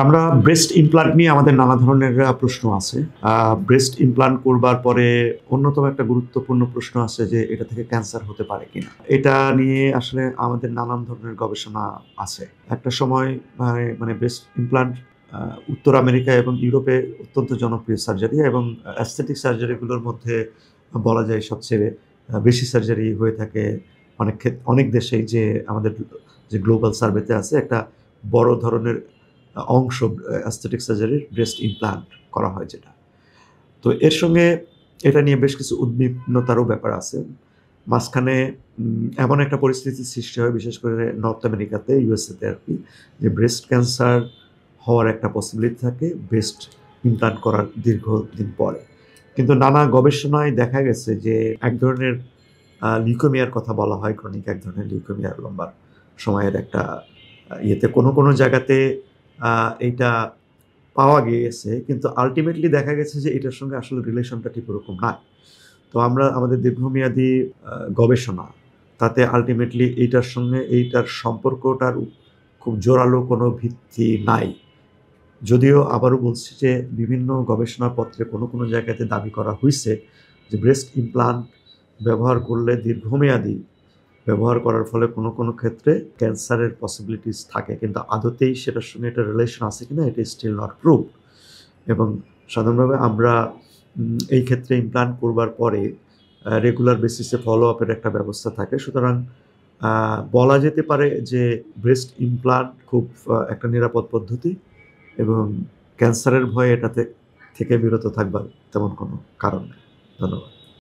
আমরা breast implant নিয়ে আমাদের নানা ধরনের প্রশ্ন আছে। ব্রেস্ট ইমপ্লান্ট করবার পরে অন্যতম একটা গুরুত্বপূর্ণ প্রশ্ন আছে যে এটা থেকে ক্যান্সার হতে পারে কিনা। এটা নিয়ে আসলে আমাদের নানান ধরনের গবেষণা আছে। একটা সময় মানে ব্রেস্ট ইমপ্লান্ট উত্তর আমেরিকা এবং ইউরোপে অত্যন্ত জনপ্রিয় সার্জারি এবং অ্যাস্থেটিক সার্জারিগুলোর মধ্যে বলা যায় সবচেয়ে বেশি সার্জারি হয়ে থাকে অনেক দেশেই। যে আমাদের যে গ্লোবাল সার্ভেতে আছে একটা বড় ধরনের অংশ অ্যাস্থেটিক সার্জারির ব্রেস্ট ইমপ্লান্ট করা হয় যেটা। তো এর সঙ্গে এটা নিয়ে বেশ কিছু উদ্বিগ্নতারও ব্যাপার আছে। মাঝখানে এমন একটা পরিস্থিতির সৃষ্টি হয় বিশেষ করে নর্থ আমেরিকাতে, ইউএসএতে আরকি, যে ব্রেস্ট ক্যান্সার হওয়ার একটা পসিবিলিটি থাকে ব্রেস্ট ইমপ্লান্ট করার দীর্ঘদিন পরে। কিন্তু নানা গবেষণায় দেখা গেছে যে এক ধরনের লিউকেমিয়ার কথা বলা হয়, ক্রনিক এক ধরনের লিউকেমিয়ার লম্বা সময়ের একটা ইয়েতে কোনো জায়গাতে এইটা পাওয়া গিয়েছে, কিন্তু আল্টিমেটলি দেখা গেছে যে এটার সঙ্গে আসলে রিলেশনটা ঠিক ওরকম নাই। তো আমরা আমাদের দীর্ঘমেয়াদী গবেষণা তাতে আল্টিমেটলি এইটার সম্পর্কটার খুব জোরালো কোনো ভিত্তি নাই। যদিও আবারও বলছি যে বিভিন্ন গবেষণাপত্রে কোনো জায়গাতে দাবি করা হইছে যে ব্রেস্ট ইমপ্লান্ট ব্যবহার করলে দীর্ঘমেয়াদী ব্যবহার করার ফলে কোনো ক্ষেত্রে ক্যান্সারের পসিবিলিটিস থাকে, কিন্তু আদতেই সেটার সঙ্গে একটা রিলেশন আছে কিনা এটা স্টিল নট প্রুভড। এবং সাধারণভাবে আমরা এই ক্ষেত্রে ইমপ্লান্ট করবার পরে রেগুলার বেসিসে ফলো আপের একটা ব্যবস্থা থাকে। সুতরাং বলা যেতে পারে যে ব্রেস্ট ইমপ্লান্ট খুব একটা নিরাপদ পদ্ধতি এবং ক্যান্সারের ভয়ে থেকে বিরত থাকবার তেমন কোনো কারণ নেই। ধন্যবাদ।